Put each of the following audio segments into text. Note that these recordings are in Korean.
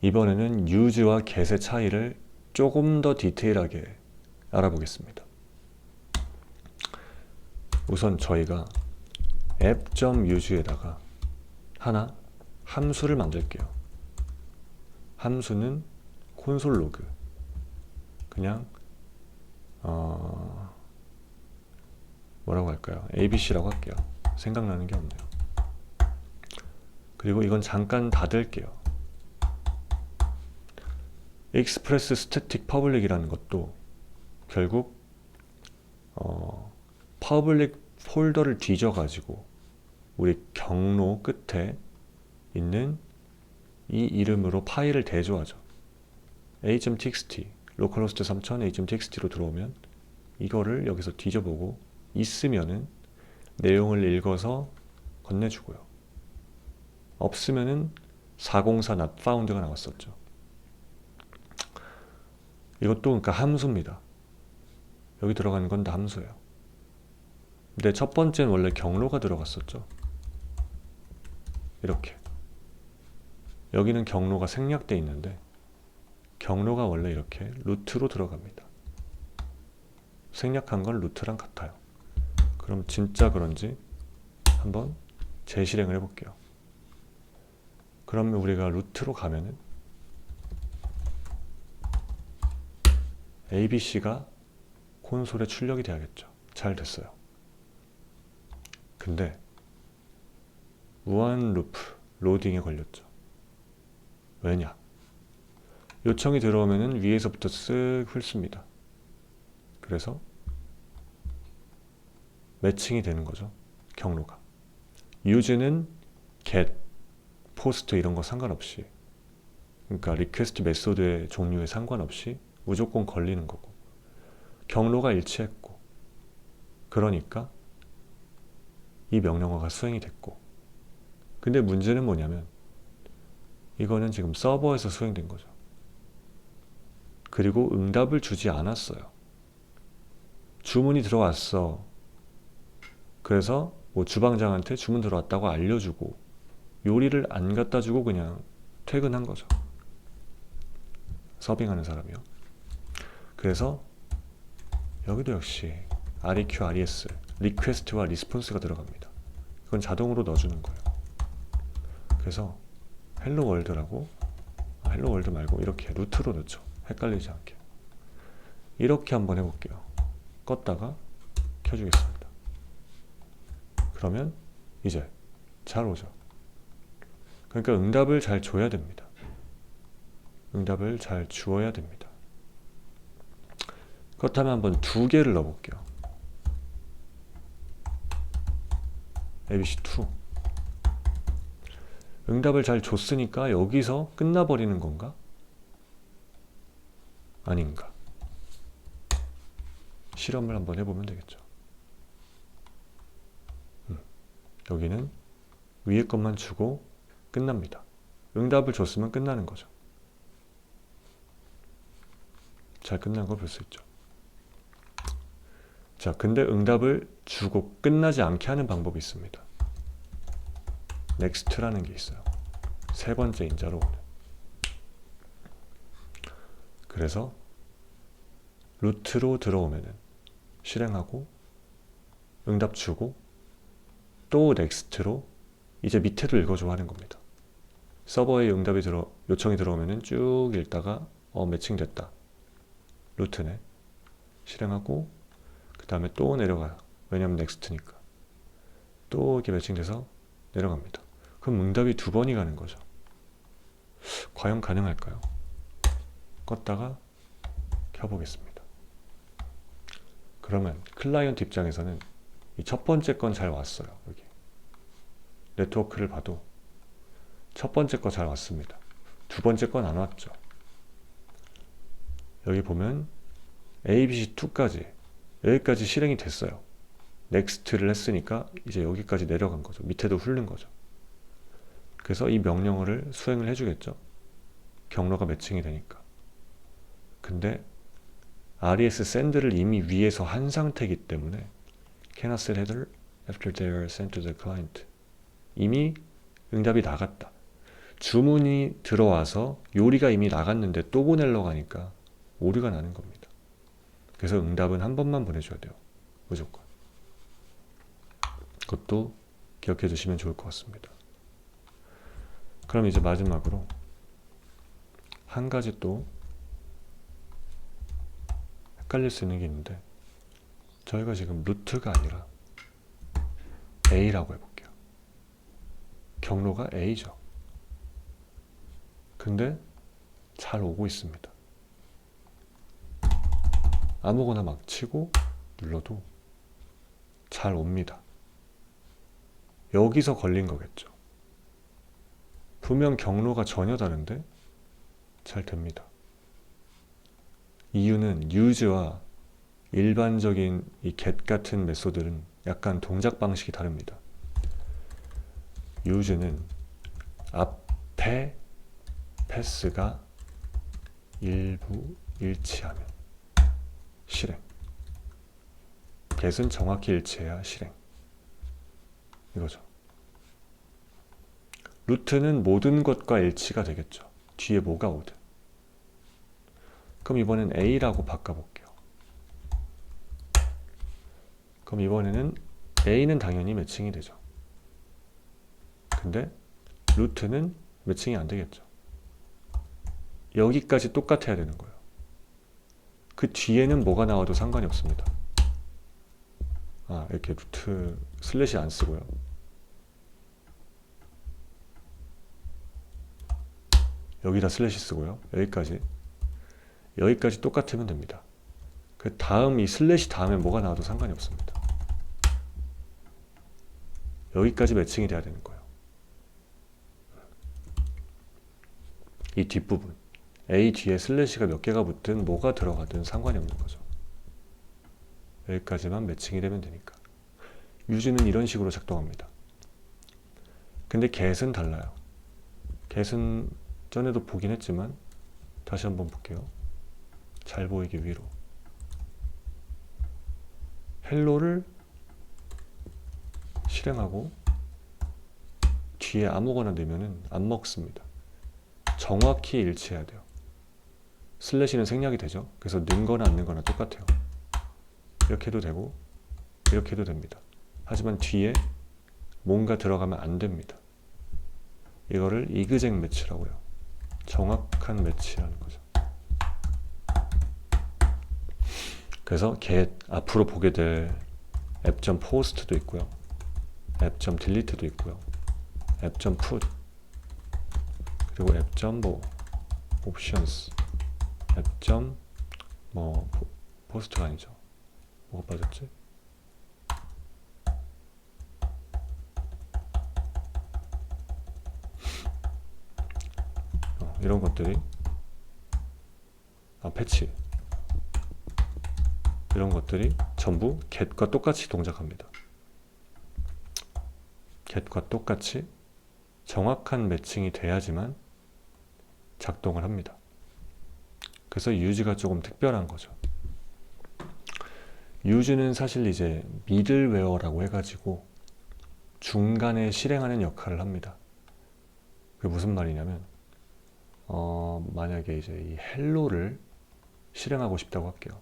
이번에는 use와 get의 차이를 조금 더 디테일하게 알아보겠습니다. 우선 저희가 app.use에다가 하나 함수를 만들게요. 함수는 콘솔 로그. 그냥 뭐라고 할까요? abc라고 할게요. 생각나는 게 없네요. 그리고 이건 잠깐 닫을게요. express static public이라는 것도 결국 public 폴더를 뒤져가지고 우리 경로 끝에 있는 이 이름으로 파일을 대조하죠. a.txt localhost 3000 a.txt로 들어오면 이거를 여기서 뒤져보고 있으면은 내용을 읽어서 건네주고요. 없으면은 404 not found가 나왔었죠. 이것도 그러니까 함수입니다. 여기 들어가는 건 다 함수예요. 근데 첫 번째는 원래 경로가 들어갔었죠. 이렇게 여기는 경로가 생략돼 있는데 경로가 원래 이렇게 루트로 들어갑니다. 생략한 건 루트랑 같아요. 그럼 진짜 그런지 한번 재실행을 해볼게요. 그러면 우리가 루트로 가면은 ABC가 콘솔에 출력이 돼야겠죠. 잘 됐어요. 근데 무한 루프 로딩에 걸렸죠. 왜냐? 요청이 들어오면은 위에서부터 쓱 훑습니다. 그래서 매칭이 되는 거죠. 경로가. use는 get, post 이런 거 상관없이, 그러니까 request 메소드의 종류에 상관없이 무조건 걸리는 거고, 경로가 일치했고, 그러니까 이 명령어가 수행이 됐고. 근데 문제는 뭐냐면 이거는 지금 서버에서 수행된 거죠. 그리고 응답을 주지 않았어요. 주문이 들어왔어. 그래서 뭐 주방장한테 주문 들어왔다고 알려주고 요리를 안 갖다 주고 그냥 퇴근한 거죠. 서빙하는 사람이요. 그래서 여기도 역시 REQ, RES, 리퀘스트와 리스폰스가 들어갑니다. 이건 자동으로 넣어주는 거예요. 그래서 헬로 월드라고, 헬로 월드 말고 이렇게 루트로 넣죠. 헷갈리지 않게. 이렇게 한번 해볼게요. 껐다가 켜주겠습니다. 그러면 이제 잘 오죠. 그러니까 응답을 잘 줘야 됩니다. 응답을 잘 주어야 됩니다. 그렇다면 한번 두 개를 넣어볼게요. ABC2. 응답을 잘 줬으니까 여기서 끝나버리는 건가? 아닌가? 실험을 한번 해보면 되겠죠. 여기는 위에 것만 주고 끝납니다. 응답을 줬으면 끝나는 거죠. 잘 끝난 걸 볼 수 있죠. 자, 근데 응답을 주고 끝나지 않게 하는 방법이 있습니다. next라는 게 있어요. 세 번째 인자로 오는. 그래서 루트로 들어오면은 실행하고 응답 주고 또 넥스트로 이제 밑에도 읽어줘 하는 겁니다. 서버에 요청이 들어오면은 쭉 읽다가 매칭됐다. 루트네. 실행하고 그 다음에 또 내려가요. 왜냐면 넥스트니까. 또 이렇게 매칭돼서 내려갑니다. 그럼 응답이 두 번이 가는 거죠. 과연 가능할까요? 껐다가 켜보겠습니다. 그러면 클라이언트 입장에서는 이 첫 번째 건 잘 왔어요. 여기 네트워크를 봐도 첫 번째 거 잘 왔습니다. 두 번째 건 안 왔죠. 여기 보면 ABC2까지 여기까지 실행이 됐어요. 넥스트를 했으니까 이제 여기까지 내려간 거죠. 밑에도 훑는 거죠. 그래서 이 명령어를 수행을 해주겠죠. 경로가 매칭이 되니까. 근데 RES send를 이미 위에서 한 상태이기 때문에 cannot set header after they are sent to the client. 이미 응답이 나갔다. 주문이 들어와서 요리가 이미 나갔는데 또 보내려고 하니까 오류가 나는 겁니다. 그래서 응답은 한 번만 보내줘야 돼요. 무조건. 그것도 기억해 두시면 좋을 것 같습니다. 그럼 이제 마지막으로 한 가지 또 헷갈릴 수 있는 게 있는데, 저희가 지금 루트가 아니라 A라고 해볼게요. 경로가 A죠. 근데 잘 오고 있습니다. 아무거나 막 치고 눌러도 잘 옵니다. 여기서 걸린 거겠죠. 분명 경로가 전혀 다른데 잘 됩니다. 이유는 use와 일반적인 이 get 같은 메소드는 약간 동작 방식이 다릅니다. use는 앞에 패스가 일부 일치하면 실행, get은 정확히 일치해야 실행, 이거죠. 루트는 모든 것과 일치가 되겠죠. 뒤에 뭐가 오든. 그럼 이번엔 A라고 바꿔볼게요. 그럼 이번에는 A는 당연히 매칭이 되죠. 근데 루트는 매칭이 안 되겠죠. 여기까지 똑같아야 되는 거예요. 그 뒤에는 뭐가 나와도 상관이 없습니다. 이렇게 루트 슬래시 안 쓰고요. 여기다 슬래시 쓰고요. 여기까지 똑같으면 됩니다. 그 다음 이 슬래시 다음에 뭐가 나와도 상관이 없습니다. 여기까지 매칭이 돼야 되는 거예요. 이 뒷부분 A 뒤에 슬래시가 몇 개가 붙든 뭐가 들어가든 상관이 없는 거죠. 여기까지만 매칭이 되면 되니까. use는 이런 식으로 작동합니다. 근데 get은 달라요. get은 전에도 보긴 했지만 다시 한번 볼게요. 잘 보이기 위로. hello를 실행하고 뒤에 아무거나 넣으면 안 먹습니다. 정확히 일치해야 돼요. 슬래시는 생략이 되죠. 그래서 넣은 거나 안 넣은 거나 똑같아요. 이렇게 해도 되고 이렇게 해도 됩니다. 하지만 뒤에 뭔가 들어가면 안 됩니다. 이거를 이그젝 매치라고 해요. 정확한 매치라는 거죠. 그래서 get 앞으로 보게 될 app.post도 있고요. app.delete도 있고요. app.put 그리고 app.options post가 아니죠. 뭐가 빠졌지? 이런 것들이 패치 이런 것들이 전부 get과 똑같이 동작합니다. get과 똑같이 정확한 매칭이 돼야지만 작동을 합니다. 그래서 use가 조금 특별한 거죠. use는 사실 이제 미들웨어라고 해가지고 중간에 실행하는 역할을 합니다. 그게 무슨 말이냐면 만약에 이제 이 헬로를 실행하고 싶다고 할게요.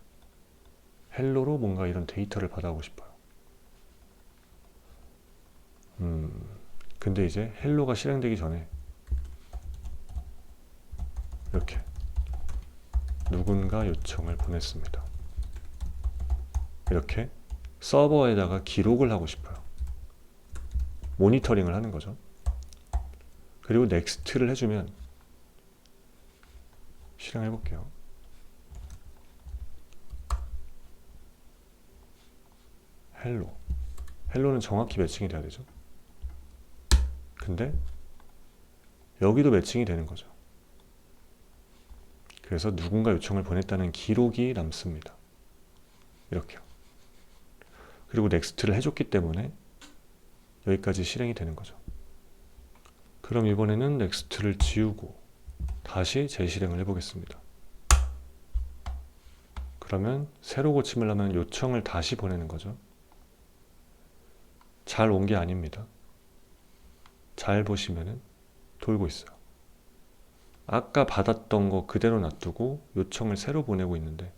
헬로로 뭔가 이런 데이터를 받아오고 싶어요. 근데 이제 헬로가 실행되기 전에 이렇게 누군가 요청을 보냈습니다. 이렇게 서버에다가 기록을 하고 싶어요. 모니터링을 하는 거죠. 그리고 넥스트를 해주면 실행해 볼게요. 헬로는 정확히 매칭이 돼야 되죠. 근데 여기도 매칭이 되는 거죠. 그래서 누군가 요청을 보냈다는 기록이 남습니다. 이렇게요. 그리고 넥스트를 해줬기 때문에 여기까지 실행이 되는 거죠. 그럼 이번에는 넥스트를 지우고 다시 재실행을 해보겠습니다. 그러면 새로 고침을 하면 요청을 다시 보내는 거죠. 잘 온 게 아닙니다. 잘 보시면은 돌고 있어요. 아까 받았던 거 그대로 놔두고 요청을 새로 보내고 있는데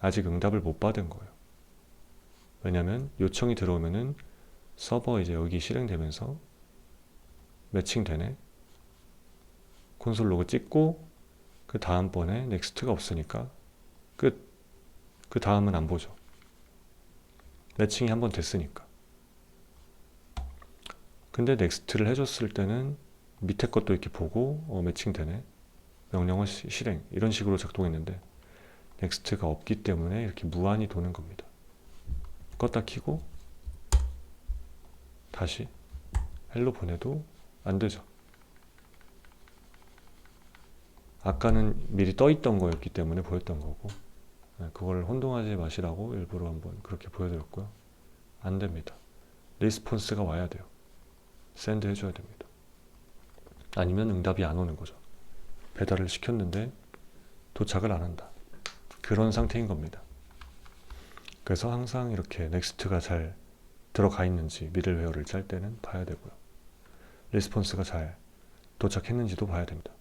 아직 응답을 못 받은 거예요. 왜냐면 요청이 들어오면은 서버 이제 여기 실행되면서 매칭되네. 콘솔 로그 찍고 그 다음번에 넥스트가 없으니까 끝. 그 다음은 안 보죠. 매칭이 한번 됐으니까. 근데 넥스트를 해줬을 때는 밑에 것도 이렇게 보고 매칭되네. 명령어 실행 이런 식으로 작동했는데 넥스트가 없기 때문에 이렇게 무한히 도는 겁니다. 껐다 키고 다시 헬로 보내도 안 되죠. 아까는 미리 떠 있던 거였기 때문에 보였던 거고 그걸 혼동하지 마시라고 일부러 한번 그렇게 보여드렸고요. 안 됩니다. 리스폰스가 와야 돼요. 샌드 해줘야 됩니다. 아니면 응답이 안 오는 거죠. 배달을 시켰는데 도착을 안 한다. 그런 상태인 겁니다. 그래서 항상 이렇게 넥스트가 잘 들어가 있는지 미들웨어를 짤 때는 봐야 되고요. 리스폰스가 잘 도착했는지도 봐야 됩니다.